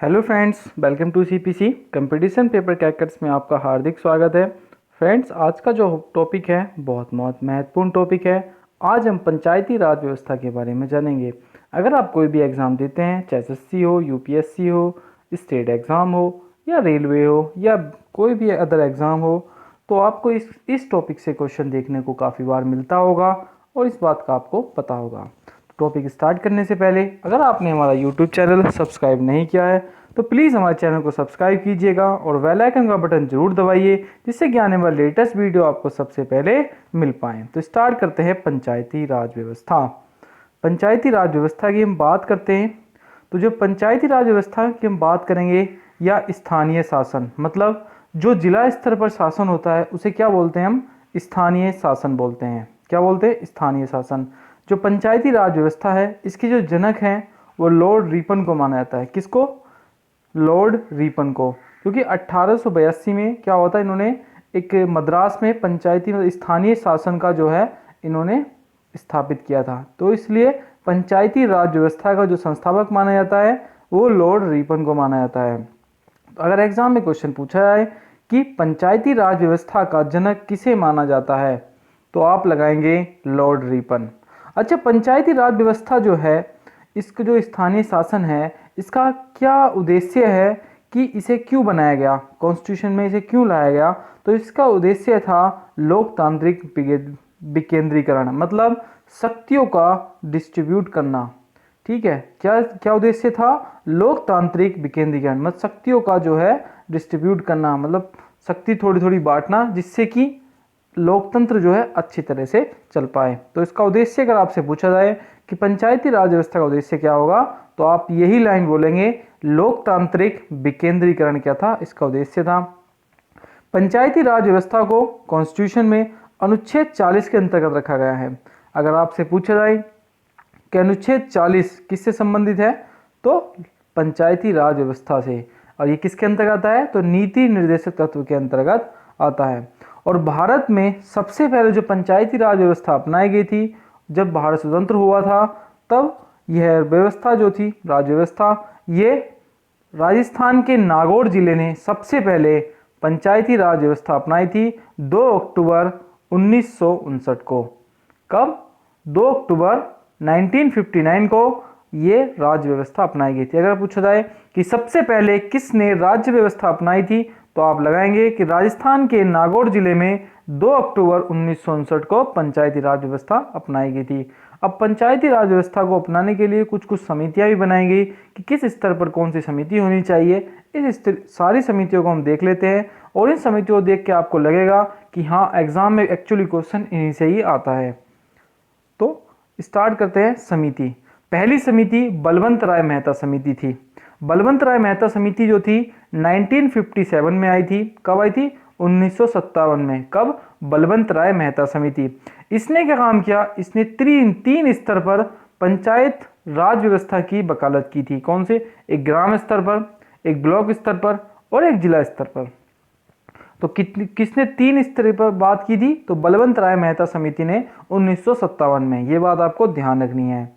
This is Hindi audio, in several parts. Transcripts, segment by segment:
Hello friends, welcome to CPC competition paper crackers में आपका हार्दिक स्वागत है। फ्रेंड्स, आज का जो टॉपिक है बहुत महत्वपूर्ण टॉपिक है। आज हम पंचायती राज व्यवस्था के बारे में जानेंगे। अगर आप कोई भी एग्ज़ाम देते हैं, चाहे एसएससी हो, यूपीएससी हो, स्टेट एग्ज़ाम हो या रेलवे हो या कोई भी अदर एग्ज़ाम हो, तो आपको इस टॉपिक से क्वेश्चन देखने को काफ़ी बार मिलता होगा और इस बात का आपको पता होगा। टॉपिक स्टार्ट करने से पहले अगर आपने हमारा यूट्यूब चैनल सब्सक्राइब नहीं किया है तो प्लीज़ हमारे चैनल को सब्सक्राइब कीजिएगा और बेल आइकन का बटन जरूर दबाइए, जिससे कि आने वाले लेटेस्ट वीडियो आपको सबसे पहले मिल पाएँ। तो स्टार्ट करते हैं पंचायती राज व्यवस्था। पंचायती राज व्यवस्था की हम बात करते हैं तो जो पंचायती राज व्यवस्था की हम बात करेंगे या स्थानीय शासन, मतलब जो जिला स्तर पर शासन होता है उसे क्या बोलते हैं हम? स्थानीय शासन बोलते हैं। क्या बोलते हैं? स्थानीय शासन। जो पंचायती राज व्यवस्था है इसके जो जनक हैं वो लॉर्ड रिपन को माना जाता है। किसको? लॉर्ड रिपन को। क्योंकि 1882 में क्या होता है, इन्होंने एक मद्रास में पंचायती स्थानीय शासन का जो है इन्होंने स्थापित किया था, तो इसलिए पंचायती राज व्यवस्था का जो संस्थापक माना जाता है वो लॉर्ड रिपन को माना जाता है। तो अगर एग्जाम में क्वेश्चन पूछा जाए कि पंचायती राज व्यवस्था का जनक किसे माना जाता है, तो आप लगाएंगे लॉर्ड रिपन। अच्छा, पंचायती राज व्यवस्था जो है, इसका जो स्थानीय शासन है, इसका क्या उद्देश्य है कि इसे क्यों बनाया गया, कॉन्स्टिट्यूशन में इसे क्यों लाया गया? तो इसका उद्देश्य था लोकतांत्रिक विकेंद्रीकरण, मतलब शक्तियों का डिस्ट्रीब्यूट करना। ठीक है, क्या क्या उद्देश्य था? लोकतांत्रिक विकेंद्रीकरण, मतलब शक्तियों का जो है डिस्ट्रीब्यूट करना, मतलब शक्ति थोड़ी थोड़ी बांटना, जिससे कि लोकतंत्र जो है अच्छी तरह से चल पाए। तो इसका उद्देश्य अगर आपसे पूछा जाए कि पंचायती राज व्यवस्था का उद्देश्य क्या होगा, तो आप यही लाइन बोलेंगे, लोकतांत्रिक विकेंद्रीकरण क्या था, इसका उद्देश्य था। पंचायती राज व्यवस्था को कॉन्स्टिट्यूशन में अनुच्छेद 40 के अंतर्गत रखा गया है। अगर आपसे पूछा जाए कि अनुच्छेद 40 किससे संबंधित है, तो पंचायती राज व्यवस्था से। और ये किसके अंतर्गत आता है? तो नीति निर्देशक तत्व के अंतर्गत आता है। और भारत में सबसे पहले जो पंचायती राज व्यवस्था अपनाई गई थी, जब भारत स्वतंत्र हुआ था, तब यह व्यवस्था जो थी, राज व्यवस्था, ये राजस्थान के नागौर जिले ने सबसे पहले पंचायती राज व्यवस्था अपनाई थी 2 अक्टूबर 1959 को। कब? 2 अक्टूबर 1959 को ये राज्य व्यवस्था अपनाई गई थी। अगर पूछा जाए कि सबसे पहले किसने राज्य व्यवस्था अपनाई थी, तो आप लगाएंगे कि राजस्थान के नागौर जिले में 2 अक्टूबर 1959 को पंचायती राज व्यवस्था अपनाई गई थी। अब पंचायती राज व्यवस्था को अपनाने के लिए कुछ कुछ समितियां भी बनाई गई कि किस स्तर पर कौन सी समिति होनी चाहिए। इस सारी समितियों को हम देख लेते हैं और इन समितियों को देख के आपको लगेगा कि हाँ, एग्जाम में एक्चुअली क्वेश्चन इन्हीं से ही आता है। तो स्टार्ट करते हैं समिति। पहली समिति बलवंत राय मेहता समिति थी। बलवंत राय मेहता समिति जो थी 1957 में आई थी। कब आई थी? 1957 में। कब? बलवंत राय मेहता समिति। इसने क्या काम किया? इसने तीन स्तर पर पंचायत राज व्यवस्था की वकालत की थी। कौन से? एक ग्राम स्तर पर, एक ब्लॉक स्तर पर और एक जिला स्तर पर। तो किसने 3 स्तर पर बात की थी? तो बलवंत राय मेहता समिति ने 1957 में। ये बात आपको ध्यान रखनी है।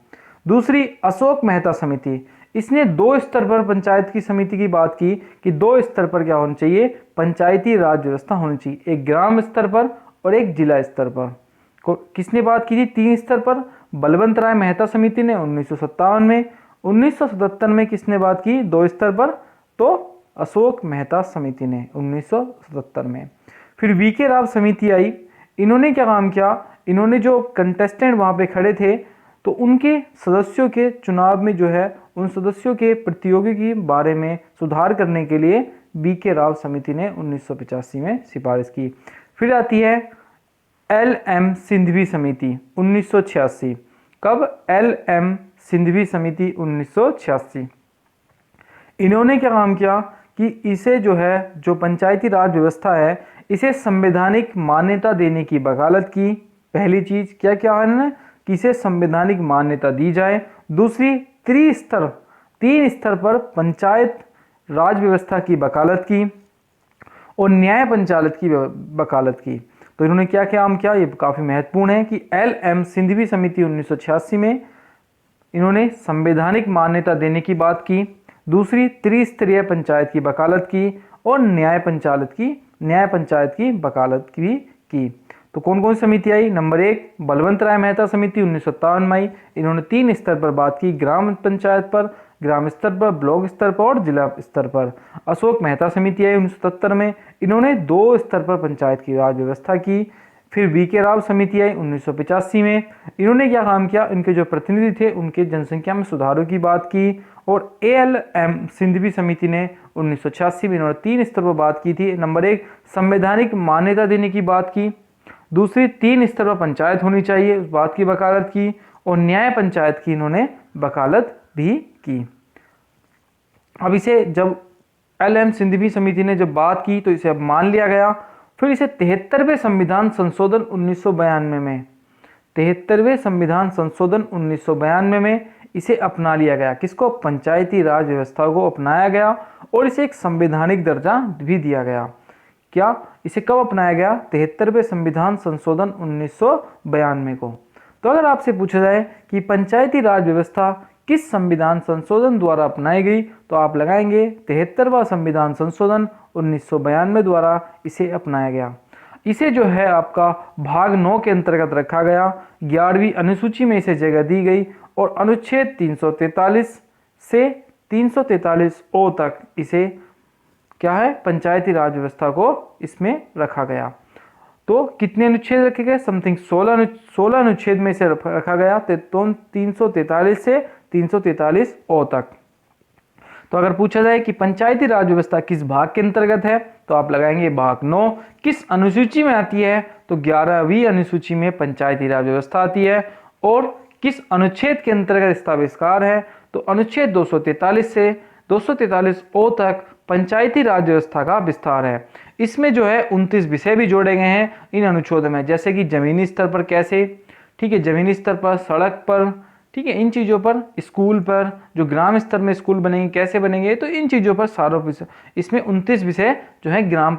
दूसरी, अशोक मेहता समिति, इसने 2 स्तर पर पंचायत की समिति की बात की कि 2 स्तर पर क्या होना चाहिए? पंचायती राज व्यवस्था होनी चाहिए, एक ग्राम स्तर पर और एक जिला स्तर पर। किसने बात की थी 3 स्तर पर? बलवंत राय मेहता समिति ने 1957 में। 1977 में किसने बात की 2 स्तर पर? तो अशोक मेहता समिति ने 1977 में। फिर वीके राव समिति आई। इन्होंने क्या काम किया? इन्होंने जो कंटेस्टेंट वहां पे खड़े थे, तो उनके सदस्यों के चुनाव में जो है उन सदस्यों के प्रतियोगी के बारे में सुधार करने के लिए वीके राव समिति ने 1985 में सिफारिश की। फिर आती है एल.एम. सिंघवी समिति 1986। कब? एल.एम. सिंघवी समिति 1986। इन्होंने क्या काम किया कि इसे जो है, जो पंचायती राज व्यवस्था है, इसे संवैधानिक मान्यता देने की वकालत की। पहली चीज क्या क्या है कि इसे संवैधानिक मान्यता दी जाए। दूसरी, 3 स्तर पर पंचायत राज व्यवस्था की वकालत की और न्याय पंचायत की वकालत की। तो इन्होंने क्या क्या काम किया, ये काफी महत्वपूर्ण है कि एल.एम. सिंघवी समिति 1986 में इन्होंने संवैधानिक मान्यता देने की बात की। दूसरी त्रिस्तरीय पंचायत की वकालत की और न्याय पंचायत की वकालत भी की। तो कौन कौन सी समिति आई? नंबर 1 बलवंत राय मेहता समिति 1957 में आई। इन्होंने 3 स्तर पर बात की, ग्राम पंचायत पर, ग्राम स्तर पर, ब्लॉक स्तर पर और जिला स्तर पर। अशोक मेहता समिति आई 1977 में। इन्होंने 2 स्तर पर पंचायत की राज व्यवस्था की। फिर वी.के. राव समिति आई 1985 में। इन्होंने क्या काम किया? इनके जो प्रतिनिधि थे उनके जनसंख्या में सुधारों की बात की। और ए.एल.एम. सिंघवी समिति ने 1986 में इन्होंने 3 स्तर पर बात की थी। नंबर 1 संवैधानिक मान्यता देने की बात की, दूसरी 3 स्तर पर पंचायत होनी चाहिए उस बात की वकालत की, और न्याय पंचायत की इन्होंने वकालत भी की। अब इसे जब एल.एम. सिंघवी समिति ने जब बात की तो इसे अब मान लिया गया। फिर इसे 73वें संविधान संशोधन 1992 में 73वें संविधान संशोधन 1992 में इसे अपना लिया गया। किसको? पंचायती राज व्यवस्था को अपनाया गया और इसे एक संवैधानिक दर्जा भी दिया गया। क्या? इसे कब अपनाया गया? 73वें संविधान संशोधन 1992 को। तो अगर आपसे पूछा जाए कि पंचायती राज व्यवस्था किस संविधान संशोधन द्वारा अपनाई गई, तो आप लगाएंगे 73वां संविधान संशोधन 1992 द्वारा इसे अपनाया गया। इसे जो है आपका भाग 9 के अंतर्गत रखा गया, 11वीं अनुसूची में इसे जगह दी गई और अनुच्छेद 343 से 343 ओ तक इसे क्या है? पंचायती राज व्यवस्था को इसमें रखा गया। तो कितने अनुच्छेद रखे गए? समथिंग 16 अनुच्छेद में इसे रखा गया, तो 343 से 343 ओ तक। तो अगर पूछा जाए कि पंचायती राज व्यवस्था किस भाग के अंतर्गत है, तो आप लगाएंगे भाग 9। किस अनुसूची में आती है? तो 11वीं अनुसूची में पंचायती राज व्यवस्था आती है। और किस अनुच्छेद के अंतर्गत इसका आविष्कार है? तो अनुच्छेद 243 से 243 ओ तक पंचायती राज व्यवस्था का विस्तार है। इसमें जो है 29 विषय भी जोड़े गए हैं इन अनुच्छेदों में, जैसे कि जमीनी स्तर पर कैसे, ठीक है, जमीनी स्तर पर, सड़क पर, ठीक है, इन चीज़ों पर, स्कूल पर, जो ग्राम स्तर में स्कूल बनेंगे कैसे बनेंगे, तो इन चीज़ों पर सारों विषय, इसमें 29 विषय जो है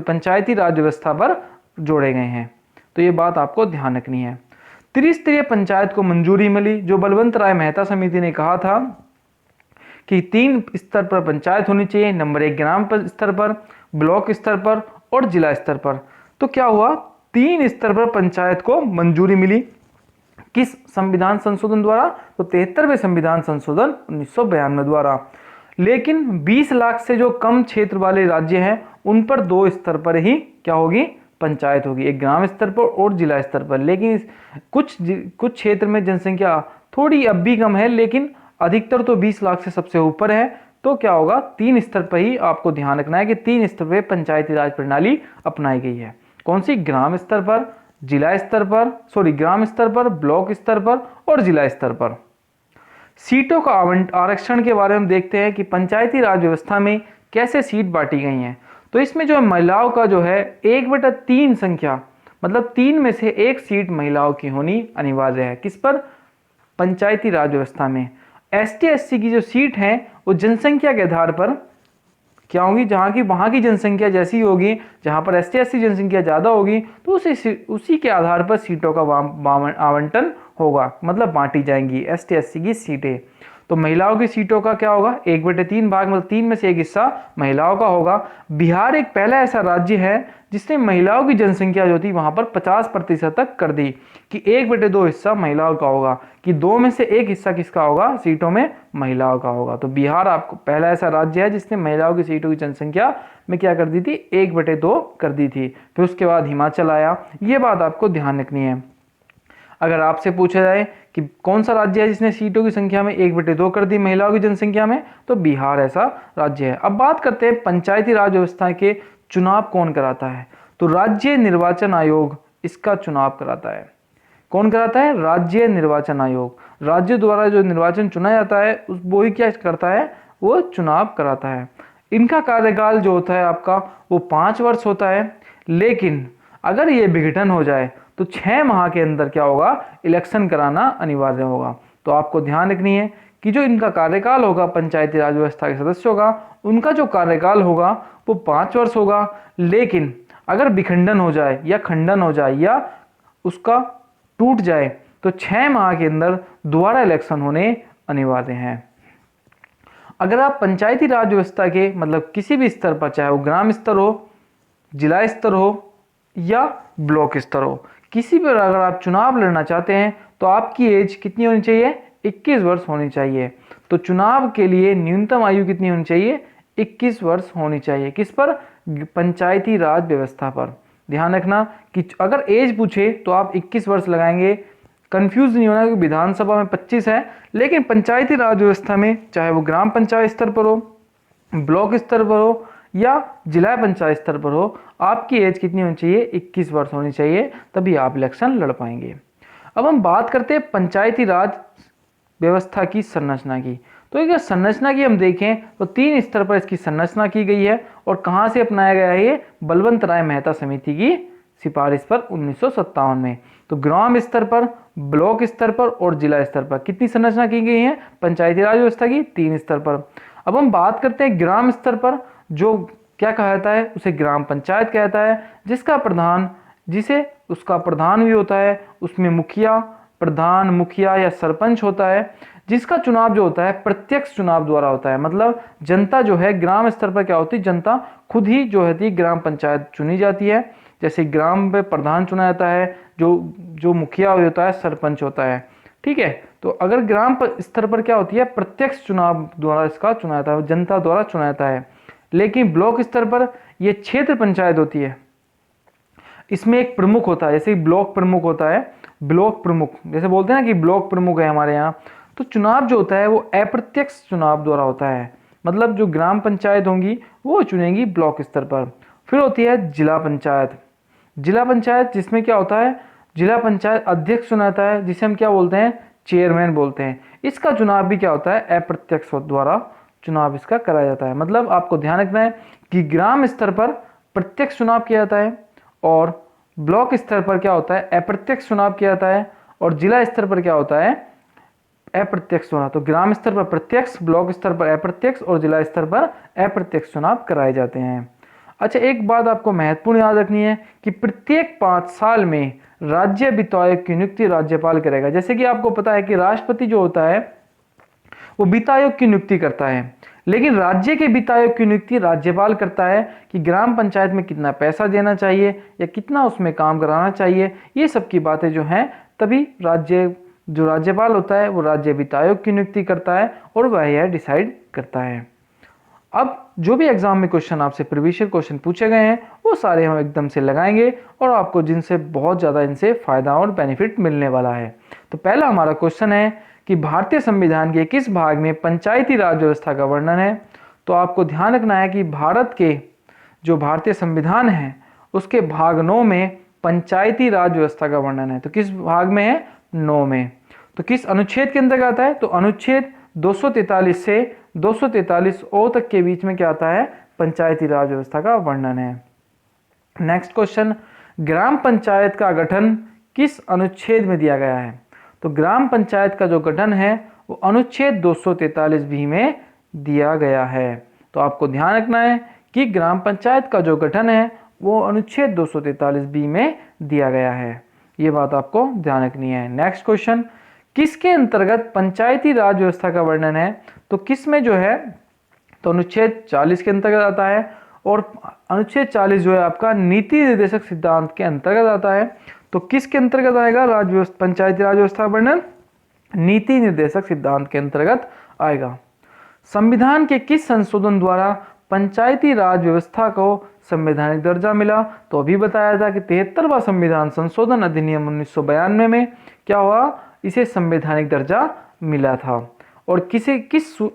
पंचायती राज व्यवस्था पर जोड़े गए हैं। तो ये बात आपको ध्यान रखनी है। त्रिस्तरीय पंचायत को मंजूरी मिली, जो बलवंत राय मेहता समिति ने कहा था कि 3 स्तर पर पंचायत होनी चाहिए। नंबर 1 ग्राम स्तर पर, ब्लॉक स्तर पर और जिला स्तर पर। तो क्या हुआ? 3 स्तर पर पंचायत को मंजूरी मिली। किस संविधान संशोधन द्वारा? तो 73वें संविधान संशोधन 1992 द्वारा। लेकिन 20 लाख से जो कम क्षेत्र वाले राज्य हैं उन पर 2 स्तर पर ही क्या होगी? पंचायत होगी, एक ग्राम स्तर पर और जिला स्तर पर। लेकिन कुछ क्षेत्र में जनसंख्या थोड़ी अब भी कम है, लेकिन अधिकतर तो 20 लाख से सबसे ऊपर है। तो क्या होगा? 3 स्तर पर ही आपको ध्यान रखना है कि 3 स्तर पर पंचायती राज प्रणाली अपनाई गई है। कौन सी? ग्राम स्तर पर, जिला स्तर पर, ग्राम स्तर पर, ब्लॉक स्तर पर और जिला स्तर पर। सीटों का आरक्षण के बारे में देखते हैं कि पंचायती राज व्यवस्था में कैसे सीट बांटी गई हैं। तो इसमें जो है महिलाओं का जो है 1/3 संख्या, मतलब 3 में से 1 सीट महिलाओं की होनी अनिवार्य है। किस पर? पंचायती राज व्यवस्था में। ST/SC की जो सीट है वो जनसंख्या के आधार पर क्या होगी? वहाँ की जनसंख्या जैसी होगी, जहाँ पर ST/SC जनसंख्या ज़्यादा होगी तो उसी के आधार पर सीटों का आवंटन होगा, मतलब बांटी जाएंगी ST/SC की सीटें। तो महिलाओं की सीटों का क्या होगा? 1/3 भाग, मतलब 3 में से 1 हिस्सा महिलाओं का होगा। बिहार एक पहला ऐसा राज्य है जिसने महिलाओं की जनसंख्या जो थी वहाँ पर 50% तक कर दी कि 1/2 हिस्सा महिलाओं का होगा, कि 2 में से 1 हिस्सा किसका होगा? सीटों में महिलाओं का होगा। तो बिहार आपको पहला ऐसा राज्य है जिसने महिलाओं की सीटों की जनसंख्या में क्या कर दी थी? 1/2 कर दी थी। फिर उसके बाद हिमाचल आया। ये बात आपको ध्यान रखनी है। अगर आपसे पूछा जाए कि कौन सा राज्य है जिसने सीटों की संख्या में 1/2 कर दी महिलाओं की जनसंख्या में, तो बिहार ऐसा राज्य है। अब बात करते हैं पंचायती राज व्यवस्था के चुनाव कौन कराता है। तो राज्य निर्वाचन आयोग इसका चुनाव कराता है। कौन कराता है? राज्य निर्वाचन आयोग। राज्य द्वारा जो निर्वाचन चुना जाता है वो ही क्या करता है? वो चुनाव कराता है। इनका कार्यकाल जो होता है आपका वो 5 वर्ष होता है। लेकिन अगर ये विघटन हो जाए तो 6 माह के अंदर क्या होगा? इलेक्शन कराना अनिवार्य होगा। तो आपको ध्यान रखनी है कि जो इनका कार्यकाल होगा पंचायती राज व्यवस्था के सदस्यों का, उनका जो कार्यकाल होगा वो 5 वर्ष होगा। लेकिन अगर विखंडन हो जाए या खंडन हो जाए या उसका टूट जाए तो 6 माह के अंदर दोबारा इलेक्शन होने अनिवार्य हैं। अगर आप पंचायती राज व्यवस्था के मतलब किसी भी स्तर पर, चाहे वो ग्राम स्तर हो, जिला स्तर हो या ब्लॉक स्तर हो, किसी पर अगर आप चुनाव लड़ना चाहते हैं तो आपकी एज कितनी होनी चाहिए? 21 वर्ष होनी चाहिए। तो चुनाव के लिए न्यूनतम आयु कितनी होनी चाहिए? 21 वर्ष होनी चाहिए। किस पर? पंचायती राज व्यवस्था पर। ध्यान रखना कि अगर एज पूछे तो आप 21 वर्ष लगाएंगे, कंफ्यूज नहीं होना, क्योंकि विधानसभा में 25 है, लेकिन पंचायती राज व्यवस्था में चाहे वो ग्राम पंचायत स्तर पर हो, ब्लॉक स्तर पर हो या जिला पंचायत स्तर पर हो, आपकी एज कितनी होनी चाहिए? 21 वर्ष होनी चाहिए, तभी आप इलेक्शन लड़ पाएंगे। अब हम बात करते हैं पंचायती राज व्यवस्था की संरचना की। तो अगर संरचना की हम देखें तो 3 स्तर पर इसकी संरचना की गई है। और कहाँ से अपनाया गया है? ये बलवंत राय मेहता समिति की सिफारिश पर 1957 में। तो ग्राम स्तर पर, ब्लॉक स्तर पर और जिला स्तर पर कितनी संरचना की गई है पंचायती राज व्यवस्था की? 3 स्तर पर। अब हम बात करते हैं ग्राम स्तर पर, जो क्या कहता है? उसे ग्राम पंचायत कहता है, जिसका प्रधान, जिसे उसका प्रधान भी होता है, उसमें मुखिया, प्रधान, मुखिया या सरपंच होता है, जिसका चुनाव जो होता है प्रत्यक्ष चुनाव द्वारा होता है। मतलब जनता जो है ग्राम स्तर पर क्या होती है? जनता खुद ही जो है ग्राम पंचायत चुनी जाती है। जैसे ग्राम में प्रधान चुना जाता है, जो मुखिया होता है, सरपंच होता है। ठीक है, तो अगर ग्राम स्तर पर क्या होती है? प्रत्यक्ष चुनाव द्वारा इसका चुना जाता है, जनता द्वारा चुना जाता है। लेकिन ब्लॉक स्तर पर यह क्षेत्र पंचायत होती है, इसमें एक प्रमुख होता है, जैसे ब्लॉक प्रमुख होता है, ब्लॉक प्रमुख जैसे बोलते हैं ना कि ब्लॉक प्रमुख है हमारे यहाँ। तो चुनाव जो होता है वो अप्रत्यक्ष चुनाव द्वारा होता है, मतलब जो ग्राम पंचायत होंगी वो चुनेंगी ब्लॉक स्तर पर। फिर होती है जिला पंचायत। जिला पंचायत जिसमें क्या होता है? जिला पंचायत अध्यक्ष चुनाता है, जिसे हम क्या बोलते हैं? चेयरमैन बोलते हैं। इसका चुनाव भी क्या होता है? अप्रत्यक्ष द्वारा चुनाव इसका कराया जाता है। मतलब आपको ध्यान रखना है कि ग्राम स्तर पर प्रत्यक्ष चुनाव किया जाता है और ब्लॉक स्तर पर क्या होता है? अप्रत्यक्ष चुनाव किया जाता है। और जिला स्तर पर क्या होता है? अप्रत्यक्ष चुनाव। तो ग्राम स्तर पर प्रत्यक्ष, ब्लॉक स्तर पर अप्रत्यक्ष और जिला स्तर पर अप्रत्यक्ष चुनाव कराए जाते हैं। अच्छा, एक बात आपको महत्वपूर्ण याद रखनी है कि प्रत्येक 5 साल में राज्य वित्त आयोग की नियुक्ति राज्यपाल करेगा। जैसे कि आपको पता है कि राष्ट्रपति जो होता है वो वित्त आयोग की नियुक्ति करता है, लेकिन राज्य के वित्त आयोग की नियुक्ति राज्यपाल करता है कि ग्राम पंचायत में कितना पैसा देना चाहिए या कितना उसमें काम कराना चाहिए। ये सब की बातें जो हैं तभी जो राज्यपाल होता है वो राज्य वित्त आयोग की नियुक्ति करता है और वह यह डिसाइड करता है। अब जो भी एग्जाम में क्वेश्चन आपसे प्रीवियस क्वेश्चन पूछे गए हैं वो सारे हम एकदम से लगाएंगे और आपको जिनसे बहुत ज़्यादा इनसे फायदा और बेनिफिट मिलने वाला है। तो पहला हमारा क्वेश्चन है कि भारतीय संविधान के किस भाग में पंचायती राज व्यवस्था का वर्णन है? तो आपको ध्यान रखना है कि भारत के जो भारतीय संविधान है उसके भाग 9 में पंचायती राज व्यवस्था का वर्णन है। तो किस भाग में है? 9 में। तो किस अनुच्छेद के अंतर्गत आता है? तो अनुच्छेद 243 से 243 ओ तक के बीच में क्या आता है? पंचायती राज व्यवस्था का वर्णन है। नेक्स्ट क्वेश्चन, ग्राम पंचायत का गठन किस अनुच्छेद में दिया गया है? तो ग्राम पंचायत का जो गठन है वो अनुच्छेद 243 बी में दिया गया है। तो आपको ध्यान रखना है कि ग्राम पंचायत का जो गठन है वो अनुच्छेद 243 बी में दिया गया है। ये बात आपको ध्यान रखनी है। नेक्स्ट क्वेश्चन, किसके अंतर्गत पंचायती राज व्यवस्था का वर्णन है? तो किस में जो है? तो अनुच्छेद 40 के अंतर्गत आता है और अनुच्छेद 40 जो है आपका नीति निर्देशक सिद्धांत के अंतर्गत आता है। तो किसके अंतर्गत आएगा पंचायती राज व्यवस्था का वर्णन? नीति निर्देशक सिद्धांत के अंतर्गत आएगा। संविधान के किस संशोधन द्वारा पंचायती राज व्यवस्था को संवैधानिक दर्जा मिला? तो अभी बताया था कि 73वां संविधान संशोधन अधिनियम 1992 में क्या हुआ? इसे संवैधानिक दर्जा मिला था। और किस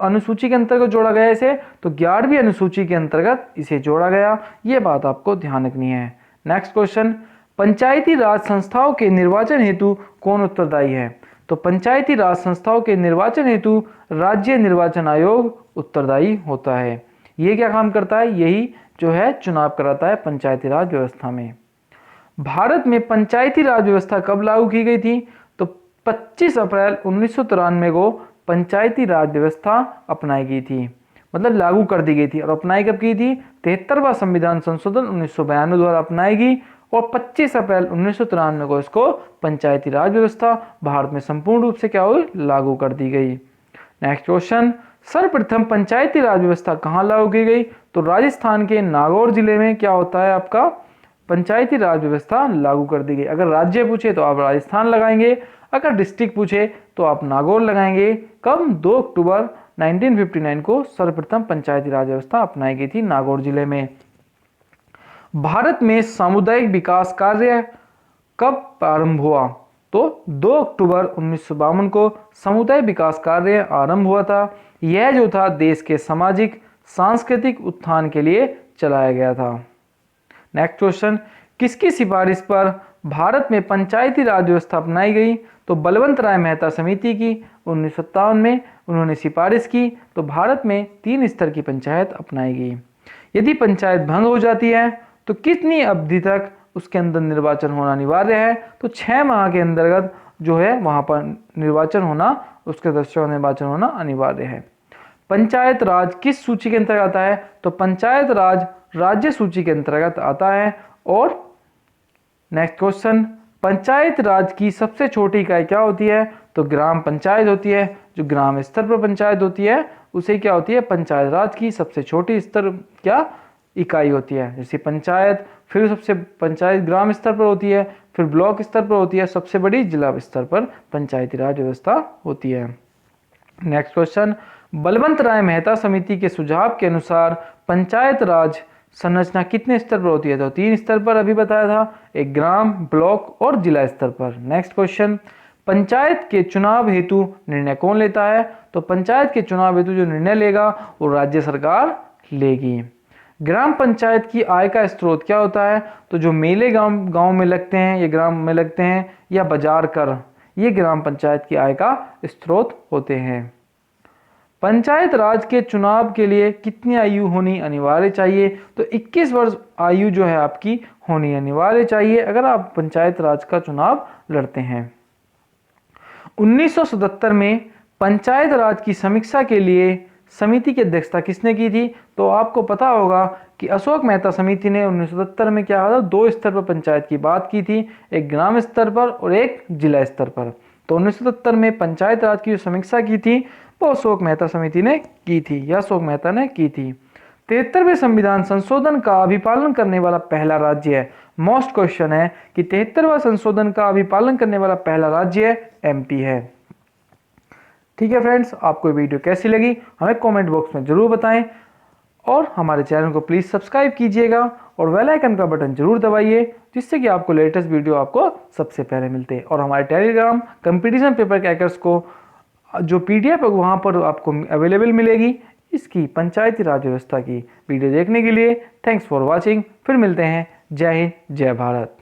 अनुसूची के अंतर्गत जोड़ा गया इसे? तो 11वीं अनुसूची के अंतर्गत इसे जोड़ा गया। ये बात आपको ध्यान रखनी है। नेक्स्ट क्वेश्चन, पंचायती राज संस्थाओं के निर्वाचन हेतु कौन उत्तरदायी है? तो पंचायती राज संस्थाओं के निर्वाचन हेतु राज्य निर्वाचन आयोग उत्तरदायी होता है। ये क्या काम करता है? यही जो है चुनाव कराता है पंचायती राज व्यवस्था में। भारत में पंचायती राज व्यवस्था कब लागू की गई थी? तो 25 अप्रैल 1993 को पंचायती राज व्यवस्था अपनाई गई थी, मतलब लागू कर दी गई थी। और अपनाई कब की थी? 73वां संविधान संशोधन 1992 द्वारा अपनाई गई और 25 अप्रैल 1993 को इसको पंचायती राज व्यवस्था भारत में संपूर्ण रूप से क्या हुई? लागू कर दी गई। नेक्स्ट क्वेश्चन, सर्वप्रथम पंचायती राज व्यवस्था कहाँ लागू की गई? तो राजस्थान के नागौर जिले में क्या होता है आपका पंचायती राज व्यवस्था लागू कर दी गई। अगर राज्य पूछे तो आप राजस्थान लगाएंगे, अगर डिस्ट्रिक्ट पूछे तो आप नागौर लगाएंगे। कब? 2 अक्टूबर 1959 को सर्वप्रथम पंचायती राज व्यवस्था अपनाई गई थी नागौर जिले में। भारत में सामुदायिक विकास कार्य कब प्रारंभ हुआ? तो 2 अक्टूबर 1952 को सामुदायिक विकास कार्य आरंभ हुआ था। यह जो था देश के सामाजिक सांस्कृतिक उत्थान के लिए चलाया गया था। नेक्स्ट क्वेश्चन, किसकी सिफारिश पर भारत में पंचायती राज व्यवस्था अपनाई गई? तो बलवंत राय मेहता समिति की 1957 में उन्होंने सिफारिश की। तो भारत में 3 स्तर की पंचायत अपनाई गई। यदि पंचायत भंग हो जाती है तो कितनी अवधि तक उसके अंदर निर्वाचन होना अनिवार्य है? तो 6 माह के अंतर्गत जो है वहां पर निर्वाचन होना, उसके सदस्यों का निर्वाचन होना अनिवार्य है। पंचायत राज किस सूची के अंतर्गत आता है? तो पंचायत राज राज्य सूची के अंतर्गत आता है। और नेक्स्ट क्वेश्चन, पंचायत राज की सबसे छोटी इकाई क्या होती है? तो ग्राम पंचायत होती है। जो ग्राम स्तर पर पंचायत होती है उसे क्या होती है? पंचायत राज की सबसे छोटी स्तर क्या इकाई होती है। जैसे पंचायत, फिर सबसे पंचायत ग्राम स्तर पर होती है, फिर ब्लॉक स्तर पर होती है, सबसे बड़ी जिला स्तर पर पंचायती राज व्यवस्था होती है। नेक्स्ट क्वेश्चन, बलवंत राय मेहता समिति के सुझाव के अनुसार पंचायत राज संरचना कितने स्तर पर होती है? तो 3 स्तर पर अभी बताया था, एक ग्राम, ब्लॉक और जिला स्तर पर। नेक्स्ट क्वेश्चन, पंचायत के चुनाव हेतु निर्णय कौन लेता है? तो पंचायत के चुनाव हेतु जो निर्णय लेगा वो राज्य सरकार लेगी। ग्राम पंचायत की आय का स्रोत क्या होता है? तो जो मेले गांव में लगते हैं, ये ग्राम में लगते हैं, या बाजार कर, ये ग्राम पंचायत की आय का स्रोत होते हैं। पंचायत राज के चुनाव के लिए कितनी आयु होनी अनिवार्य चाहिए? तो 21 वर्ष आयु जो है आपकी होनी अनिवार्य चाहिए अगर आप पंचायत राज का चुनाव लड़ते हैं। 1977 में पंचायत राज की समीक्षा के लिए समिति की अध्यक्षता किसने की थी? तो आपको पता होगा कि अशोक मेहता समिति ने 1977 में क्या था, 2 स्तर पर पंचायत की बात की थी, एक ग्राम स्तर पर और एक जिला स्तर पर। तो 1977 में पंचायत राज की जो समीक्षा की थी वो अशोक मेहता समिति ने की थी, या अशोक मेहता ने की थी। 73वें संविधान संशोधन का अभिपालन करने वाला पहला राज्य है। मोस्ट क्वेश्चन है कि 73वां संशोधन का अभिपालन करने वाला पहला राज्य एमपी है। ठीक है फ्रेंड्स, आपको वीडियो कैसी लगी हमें कमेंट बॉक्स में जरूर बताएं, और हमारे चैनल को प्लीज़ सब्सक्राइब कीजिएगा और बेल आइकन का बटन जरूर दबाइए, जिससे कि आपको लेटेस्ट वीडियो आपको सबसे पहले मिलते हैं। और हमारे टेलीग्राम कंपटीशन पेपर क्रैकर्स को जो PDF है वहाँ पर आपको अवेलेबल मिलेगी इसकी पंचायती राज व्यवस्था की वीडियो देखने के लिए। Thanks for watching. फिर मिलते हैं। जय हिंद, जय भारत।